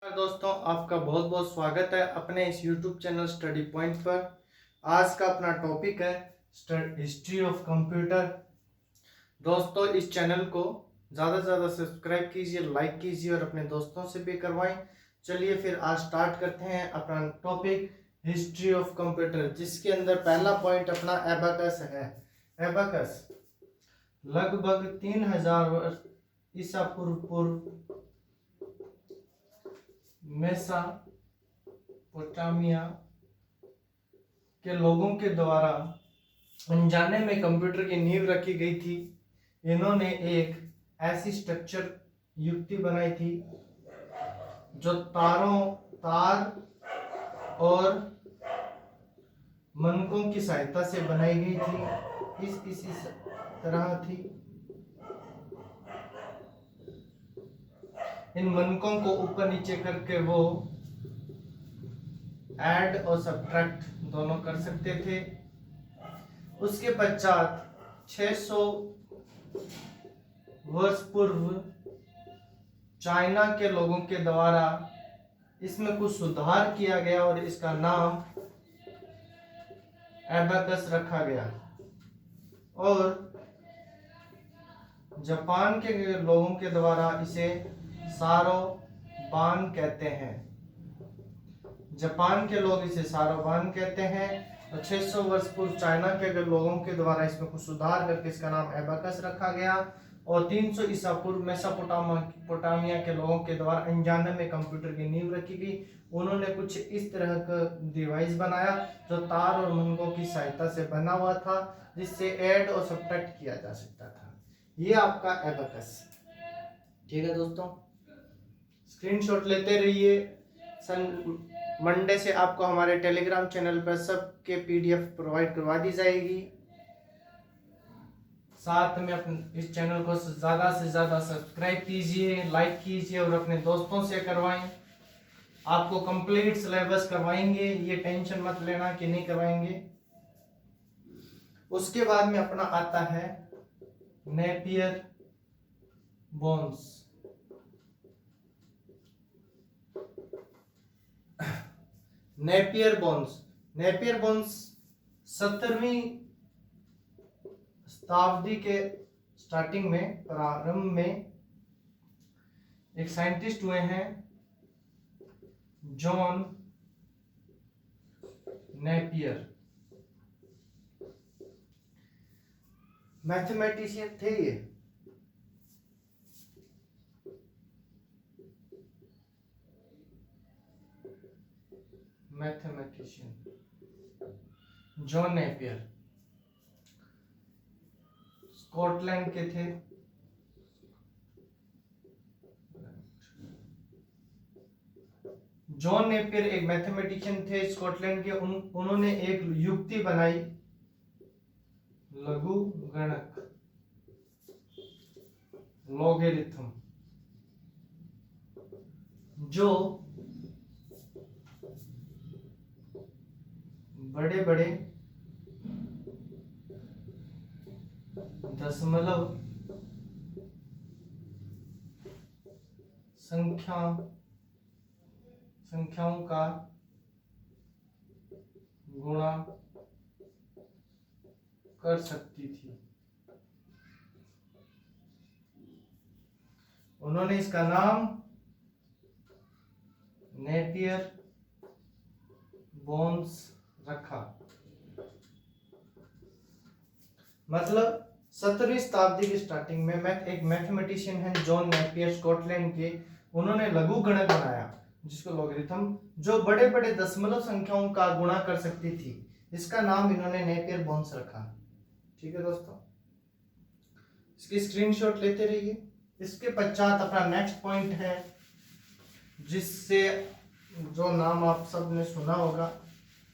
नमस्कार दोस्तों, आपका बहुत बहुत स्वागत है अपने इस YouTube चैनल स्टडी पॉइंट पर। आज का अपना टॉपिक है हिस्ट्री ऑफ कंप्यूटर। दोस्तों, इस चैनल को ज़्यादा से ज़्यादा सब्सक्राइब कीजिए, लाइक कीजिए और अपने दोस्तों से भी करवाएं। चलिए फिर आज स्टार्ट करते हैं अपना टॉपिक हिस्ट्री ऑफ कंप्यूटर, जिसके अंदर पहला पॉइंट अपना एबाकस है। एबाकस लगभग 3000 वर्ष ईसा पूर्व मेसोपोटामिया के लोगों के द्वारा अनजाने में कंप्यूटर की नींव रखी गई थी। इन्होंने एक ऐसी स्ट्रक्चर युक्ति बनाई थी जो तार और मनकों की सहायता से बनाई गई थी। इसी तरह थी। इन मनकों को ऊपर नीचे करके वो ऐड और सब्ट्रैक्ट दोनों कर सकते थे। उसके पश्चात 600 वर्ष पूर्व चाइना के लोगों के द्वारा इसमें कुछ सुधार किया गया और इसका नाम एबाकस रखा गया। और जापान के लोगों के द्वारा इसे सारोबान कहते हैं। जापान के लोग इसे सारोबान कहते हैं। और 600 वर्ष पूर्व चाइना के लोगों के द्वारा इसमें कुछ सुधार करके इसका नाम एबाकस रखा गया। और 300 ईसा पूर्व मेसोपोटामिया के लोगों के द्वारा अनजाने में कंप्यूटर की नींव रखी गई। उन्होंने कुछ इस तरह का डिवाइस बनाया जो तार और मनकों की सहायता से बना हुआ था, जिससे ऐड और सब्ट्रैक्ट किया जा सकता था। ये आपका एबाकस। ठीक है दोस्तों, स्क्रीनशॉट लेते रहिए। मंडे से आपको हमारे टेलीग्राम चैनल पर सबके PDF प्रोवाइड करवा दी जाएगी। साथ में अपने इस चैनल को ज़्यादा से ज़्यादा सब्सक्राइब कीजिए, लाइक कीजिए और अपने दोस्तों से करवाएं। आपको कंप्लीट सिलेबस करवाएंगे, ये टेंशन मत लेना कि नहीं करवाएंगे। उसके बाद में अपना आता है नेपियर बोन्स। नेपियर बोन्स 17वीं शताब्दी के प्रारंभ में एक साइंटिस्ट हुए हैं, जॉन नेपियर। मैथमेटिशियन थे ये। मैथमेटिशियन जॉन नेपियर स्कॉटलैंड के थे। जॉन नेपियर एक मैथमेटिशियन थे स्कॉटलैंड के। उन्होंने एक युक्ति बनाई, लघुगणक लॉगरिथम, जो बड़े बड़े दशमलव संख्याओं का गुणा कर सकती थी। उन्होंने इसका नाम नेपियर बोन्स रखा। मतलब 17वीं शताब्दी की स्टार्टिंग में एक मैथमेटिशियन है जॉन नेपियर स्कॉटलैंड के। उन्होंने लघुगणक बनाया जिसको लॉगरिथम, जो बड़े बड़े दशमलव संख्याओं का गुणा कर सकती थी। इसका नाम इन्होंने नेपियर बोन्स रखा। ठीक है दोस्तों, इसकी स्क्रीनशॉट लेते रहिए। इसके पश्चात अपना नेक्स्ट पॉइंट है, जिससे जो नाम आप सब ने सुना होगा।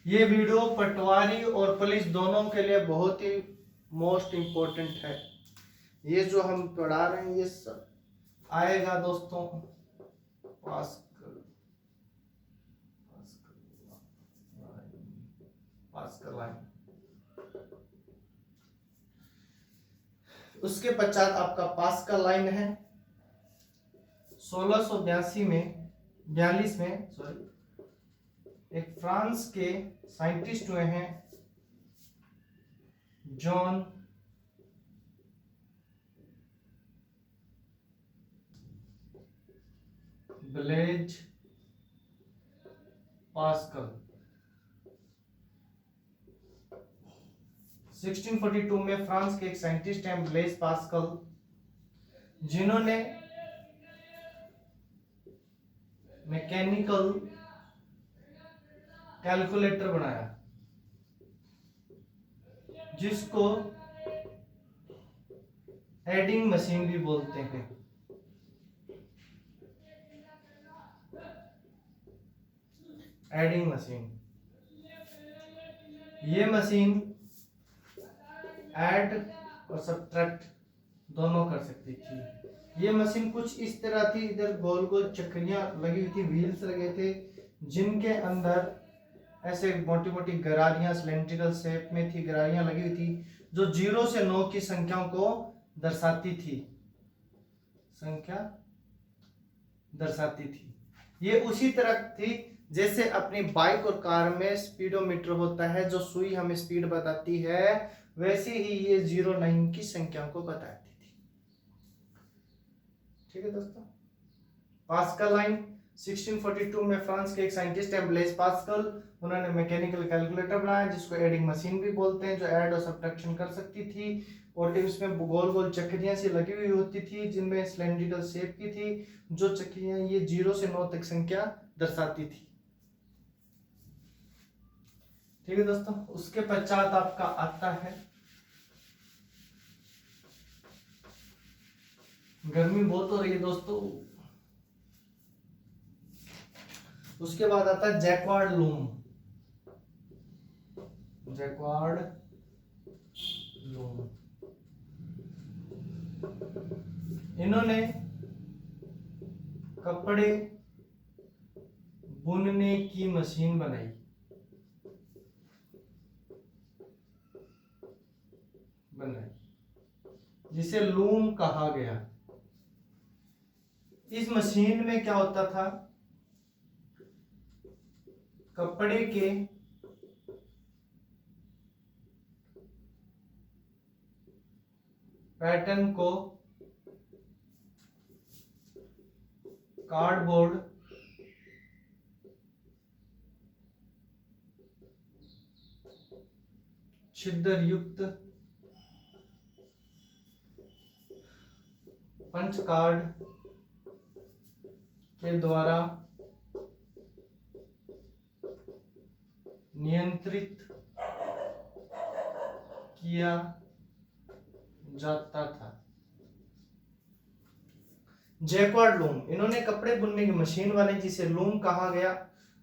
ये वीडियो पटवारी और पुलिस दोनों के लिए बहुत ही मोस्ट इम्पोर्टेंट है। ये जो हम पढ़ा रहे हैं ये सब आएगा दोस्तों पास कर लाइन। उसके पश्चात आपका पास का लाइन है। 1682 में 42 में, सॉरी, एक फ्रांस के साइंटिस्ट हुए हैं जॉन ब्लेज पास्कल। 1642 में फ्रांस के एक साइंटिस्ट हैं ब्लेज पास्कल, जिन्होंने मैकेनिकल कैलकुलेटर बनाया, जिसको एडिंग मशीन भी बोलते हैं। एडिंग मशीन, ये मशीन ऐड और सब्ट्रैक्ट दोनों कर सकती थी। ये मशीन कुछ इस तरह थी, इधर गोल गोल चक्रियां लगी हुई थी, व्हील्स लगे थे, जिनके अंदर ऐसे मोटी मोटी गरारियां सिलेंड्रिकल शेप में थी, गरारियां लगी हुई थी, जो 0 से 9 की संख्याओं को दर्शाती थी, संख्या दर्शाती थी। ये उसी तरह थी जैसे अपनी बाइक और कार में स्पीडोमीटर होता है, जो सुई हमें स्पीड बताती है, वैसे ही ये 0-9 की संख्याओं को बताती थी। ठीक है दोस्तों। पास्कल लाइन 1642 में फ्रांस के एक साइंटिस्ट हैं ब्लेज पास्कल, उन्होंने मैकेनिकल कैलकुलेटर बनाया, जिसको एडिंग मशीन भी बोलते हैं, जो ऐड और सब्ट्रैक्शन कर सकती थी, और इसमें गोल गोल चक्रियां सी लगी हुई होती थी, जिनमें सिलेंड्रिकल शेप की थी, जो चक्रियां ये 0 से 9 तक संख्या दर्शाती थी। ठीक है दोस्तों। उसके पश्चात आपका आता है, गर्मी बहुत हो रही है दोस्तों, उसके बाद आता है जैक्वार्ड लूम। जैक्वार्ड लूम, इन्होंने कपड़े बुनने की मशीन बनाई, जिसे लूम कहा गया। इस मशीन में क्या होता था, कपड़े के पैटर्न को कार्डबोर्ड छिद्र युक्त पंच कार्ड के द्वारा नियंत्रित किया जाता था। जैक्वार्ड लूम, इन्होंने कपड़े बुनने की मशीन बनाई, जिसे लूम कहा गया।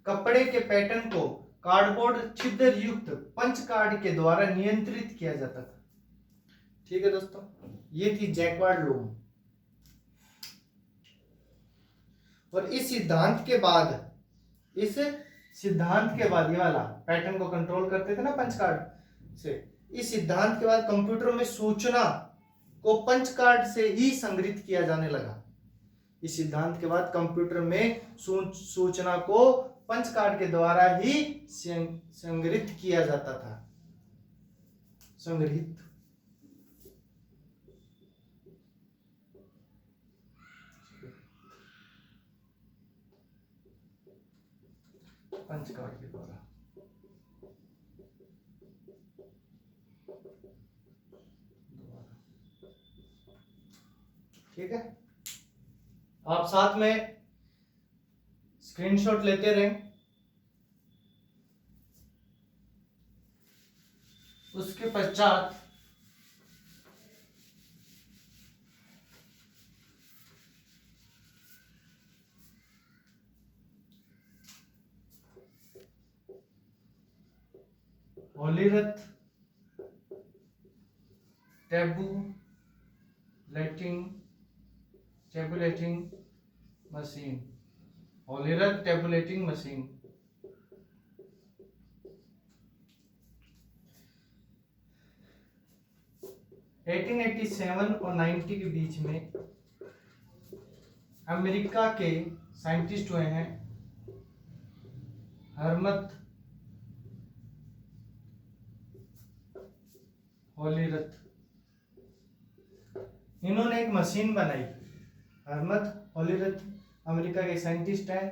कपड़े के पैटर्न को कार्डबोर्ड छिद्र युक्त पंच कार्ड के द्वारा नियंत्रित किया जाता था। ठीक है दोस्तों, ये थी जैक्वार्ड लूम। और इस सिद्धांत के बाद ये वाला पैटर्न को कंट्रोल करते थे ना पंच कार्ड से, इस सिद्धांत के बाद कंप्यूटर में सूचना को पंच कार्ड से ही संग्रहित किया जाने लगा। इस सिद्धांत के बाद कंप्यूटर में सूचना को पंच कार्ड के द्वारा ही संग्रहित किया जाता था। संग्रहित, पंच कार्ड के द्वारा। ठीक है, आप साथ में स्क्रीनशॉट लेते रहें। उसके पश्चात होलीरथ टेबुलेटिंग मशीन, होलीरथ टेबुलेटिंग मशीन। (1887 और 90 के बीच में अमेरिका के साइंटिस्ट हुए हैं हरमत होलीरथ। इन्होंने एक मशीन बनाई। हरमत होलीरथ अमेरिका के साइंटिस्ट हैं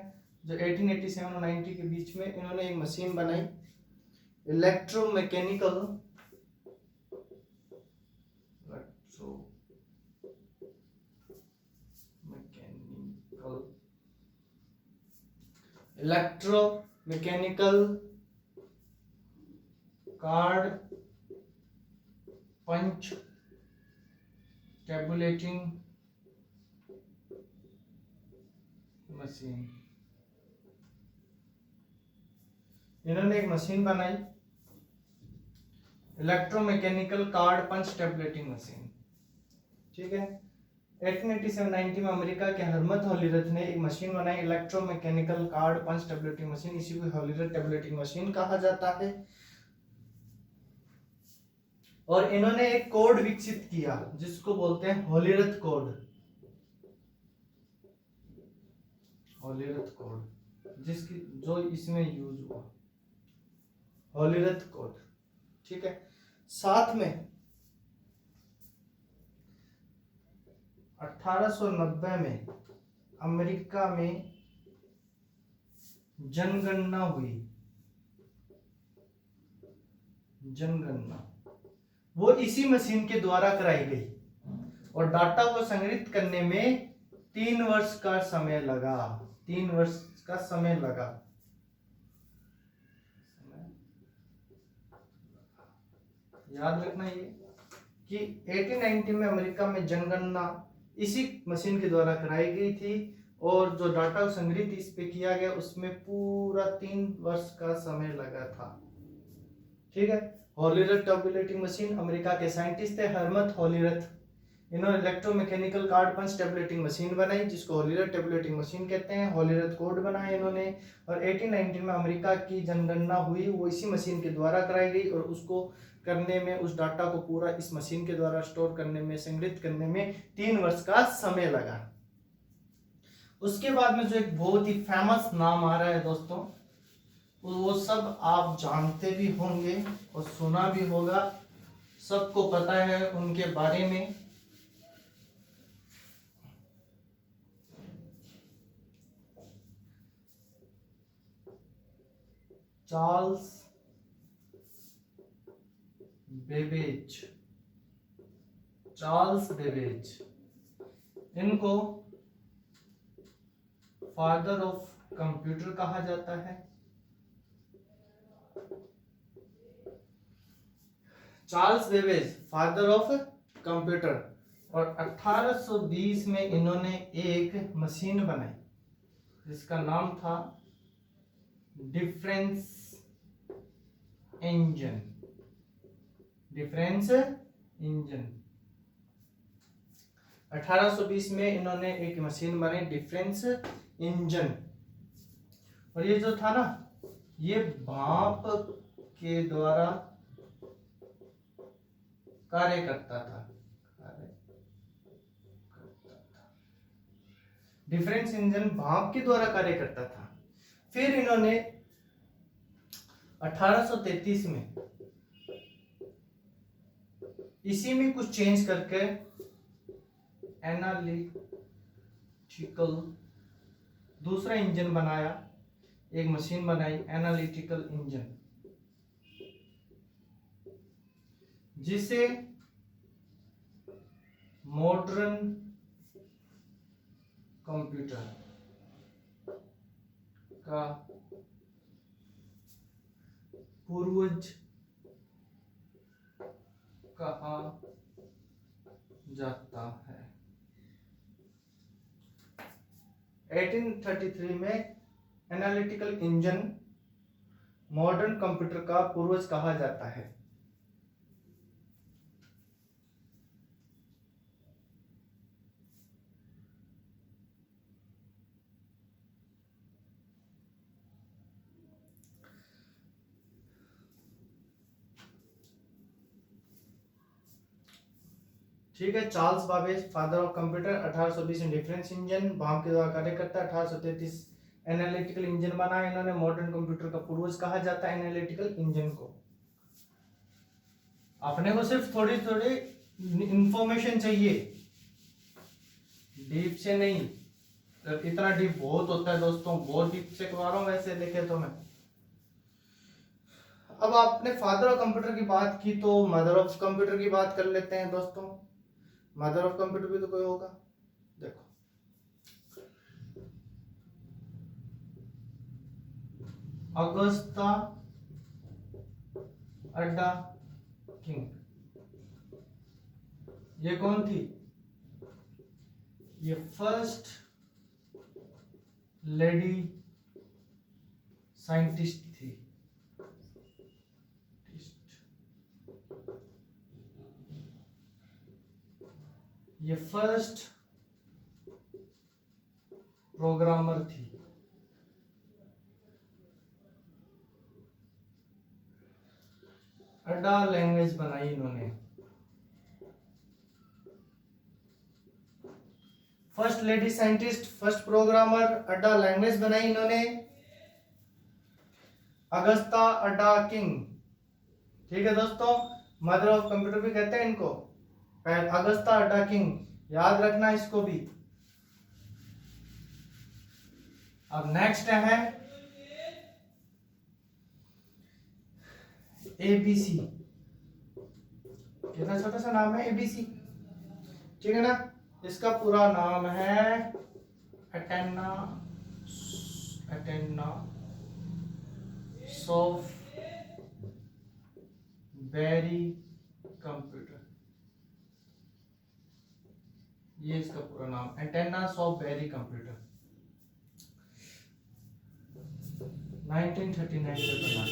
जो 1887 और 90 के बीच में इन्होंने एक मशीन बनाई, इलेक्ट्रोमैकेनिकल कार्ड पंच टेबुलेटिंग मशीन। इन्होंने एक मशीन बनाई, इलेक्ट्रोमैकेनिकल कार्ड पंच टेबुलेटिंग मशीन। ठीक है, 1887-90 में अमेरिका के हरमत होलीरथ ने एक मशीन बनाई, इलेक्ट्रोमैकेनिकल कार्ड पंच टेबुलेटिंग मशीन। इसी को होलीरथ टेबुलेटिंग मशीन कहा जाता है। और इन्होंने एक कोड विकसित किया जिसको बोलते हैं होलीरथ कोड। होलीरथ कोड जिसकी जो इसमें यूज हुआ, होलीरथ कोड। ठीक है, साथ में 1890 में अमेरिका में जनगणना हुई। जनगणना वो इसी मशीन के द्वारा कराई गई और डाटा को संग्रहित करने में 3 वर्ष का समय लगा। 3 वर्ष का समय लगा। याद रखना ये कि 1890 में अमेरिका में जनगणना इसी मशीन के द्वारा कराई गई थी और जो डाटा संग्रहित इस पे किया गया उसमें पूरा 3 वर्ष का समय लगा था। ठीक है, होलीरथ टेबुलेटिंग मशीन अमेरिका के साइंटिस्ट थे हरमत होलीरथ। इन्होंने इलेक्ट्रोमैकेनिकल कार्ड पंच टेबुलेटिंग मशीन बनाई जिसको होलीरथ टेबुलेटिंग मशीन कहते हैं। होलीरथ कोड बनाया इन्होंने और 1890 में अमेरिका की जनगणना हुई वो इसी मशीन के द्वारा कराई गई और उसको करने में, उस डाटा को पूरा इस मशीन के द्वारा स्टोर करने में, संग्रहित करने में 3 वर्ष का समय लगा। उसके बाद में जो एक बहुत ही फेमस नाम आ रहा है दोस्तों, वो सब आप जानते भी होंगे और सुना भी होगा, सबको पता है उनके बारे में। Charles Babbage. चार्ल्स बेबेज, इनको फादर ऑफ कंप्यूटर कहा जाता है। Charles Babbage father of computer. और 1820 में इन्होंने एक मशीन बनाई जिसका नाम था डिफरेंस इंजन। डिफरेंस इंजन 1820 में इन्होंने एक मशीन बनाई डिफरेंस इंजन। और ये जो था ना, ये भाप के द्वारा कार्य करता था। डिफरेंस इंजन भाप के द्वारा कार्य करता था। फिर इन्होंने 1833 में इसी में कुछ चेंज करके एनालिटिकल दूसरा इंजन बनाया, एक मशीन बनाई एनालिटिकल इंजन, जिसे मॉडर्न कंप्यूटर का पूर्वज कहा जाता है। 1833 में एनालिटिकल इंजन मॉडर्न कंप्यूटर का पूर्वज कहा जाता है। ठीक है। Charles Babbage, father of computer, 1820 में डिफरेंस इंजन बाम के द्वारा कार्य करता है। 1833 एनालिटिकल इंजन बनाया इन्होंने। मॉडर्न कंप्यूटर का पूर्वज कहा जाता है एनालिटिकल इंजन को। अपने को सिर्फ थोड़ी थोड़ी इंफॉर्मेशन चाहिए, डीप से नहीं। इतना डीप बहुत होता है दोस्तों, बहुत डीप से करवा रहा हूं वैसे देखे तो मैं। अब आपने फादर ऑफ कंप्यूटर की बात की तो मदर ऑफ कंप्यूटर की बात कर लेते हैं दोस्तों। मदर ऑफ कंप्यूटर भी तो कोई होगा, देखो अगस्ता अड्डा किंग। ये कौन थी? ये फर्स्ट लेडी साइंटिस्ट थी। ये फर्स्ट प्रोग्रामर थी। अड्डा लैंग्वेज बनाई इन्होंने। First lady scientist, first programmer, अड्डा लैंग्वेज बनाई इन्होंने। अगस्ता अड्डा किंग, ठीक है दोस्तों। मदर ऑफ कंप्यूटर भी कहते हैं इनको। अगस्ता अड्डा किंग, याद रखना इसको भी। अब नेक्स्ट है एबीसी। कितना छोटा सा नाम है एबीसी, ठीक है ना। इसका पूरा नाम है एटेना सॉफ्टवेरी कंप्यूटर। ये इसका पूरा नाम एटेना सॉफ्टवेरी कंप्यूटर। 1939 में बना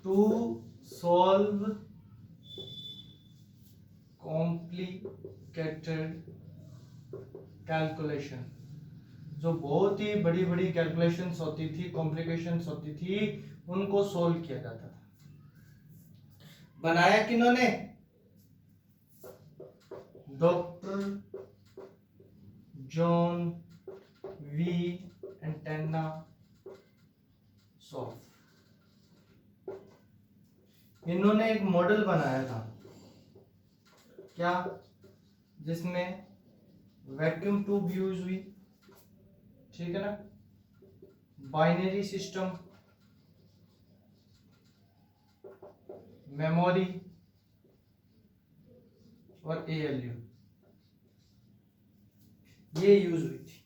टू सॉल्व कॉम्प्लिकेटेड कैलकुलेशन। जो बहुत ही बड़ी बड़ी कैलकुलेशंस होती थी, कॉम्प्लिकेशंस होती थी, उनको सोल्व किया जाता था। बनाया किन्होंने? Doctor John V Atanasoff. इन्होंने एक मॉडल बनाया था, क्या, जिसमें वैक्यूम ट्यूब यूज हुई, ठीक है ना, बाइनरी सिस्टम, मेमोरी और एएलयू, ये यूज हुई थी।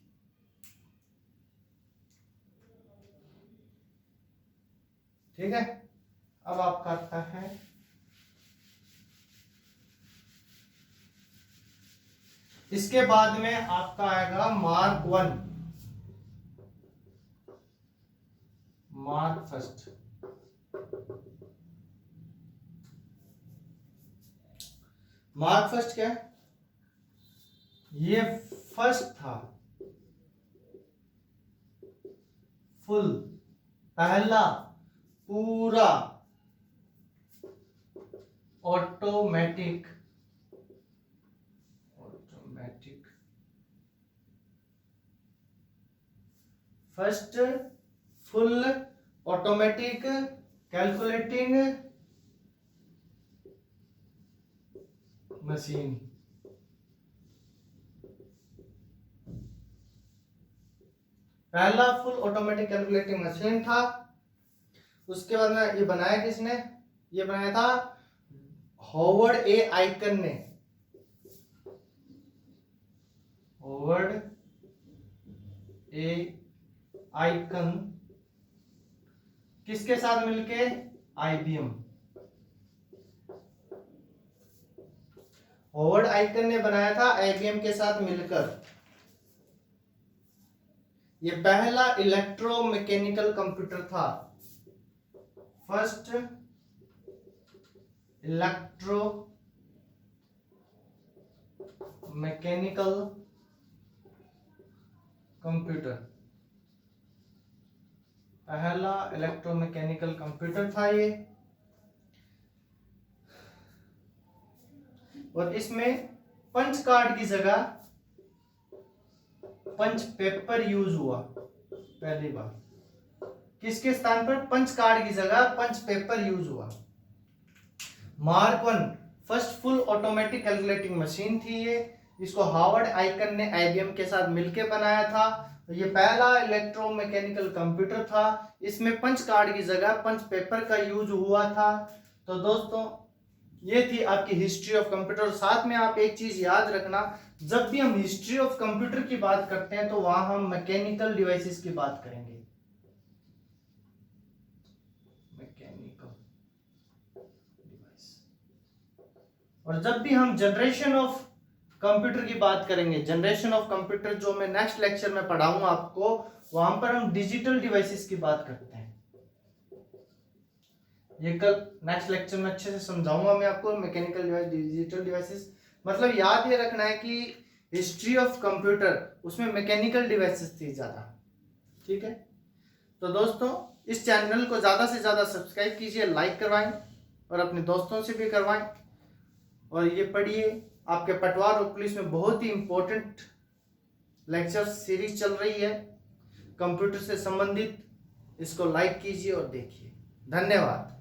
ठीक है। अब आपका आता है इसके बाद में आपका आएगा mark 1, mark first. Mark first क्या है? ये फर्स्ट था, फुल, पहला पूरा automatic first full automatic calculating machine. पहला फुल ऑटोमेटिक कैलकुलेटिंग मशीन था। उसके बाद में ये बनाया किसने? ये बनाया था हॉवर्ड ए आइकन ने। हॉवर्ड ए आइकन किसके साथ मिलके? आईबीएम। हॉवर्ड आइकन ने बनाया था आईबीएम के साथ मिलकर। ये पहला इलेक्ट्रोमैकेनिकल कंप्यूटर था, फर्स्ट इलेक्ट्रो मैकेनिकल कंप्यूटर, पहला इलेक्ट्रोमैकेनिकल कंप्यूटर था ये। और इसमें पंच कार्ड की जगह पंच पेपर यूज हुआ पहली बार। किसके स्थान पर? पंच कार्ड की जगह पंच पेपर यूज हुआ। Mark 1 first full automatic calculating machine थी ये। इसको हार्वर्ड आइकन ने आईबीएम के साथ मिलकर बनाया था। ये पहला इलेक्ट्रोमैकेनिकल कंप्यूटर था। इसमें पंच कार्ड की जगह पंच पेपर का यूज हुआ था। तो दोस्तों ये थी आपकी हिस्ट्री ऑफ कंप्यूटर। साथ में आप एक चीज याद रखना, जब भी हम हिस्ट्री ऑफ कंप्यूटर की बात करते हैं तो वहां हम मैकेनिकल डिवाइसेस की बात करेंगे। Mechanical device. और जब भी हम जनरेशन ऑफ कंप्यूटर की बात करेंगे, जनरेशन ऑफ कंप्यूटर जो मैं नेक्स्ट लेक्चर में पढ़ाऊंगा आपको, वहां पर हम डिजिटल डिवाइसेस की बात करते हैं। ये कल नेक्स्ट लेक्चर में अच्छे से समझाऊंगा मैं आपको। मैकेनिकल डिवाइस, डिजिटल डिवाइसेस, मतलब याद ये रखना है कि हिस्ट्री ऑफ कंप्यूटर उसमें मैकेनिकल डिवाइसेस थी ज्यादा। ठीक है, तो दोस्तों इस चैनल को ज्यादा से ज्यादा सब्सक्राइब कीजिए, लाइक करवाएं और अपने दोस्तों से भी करवाएं। और ये पढ़िए, आपके पटवार और पुलिस में बहुत ही इंपॉर्टेंट लेक्चर सीरीज चल रही है कंप्यूटर से संबंधित। इसको लाइक कीजिए और देखिए। धन्यवाद।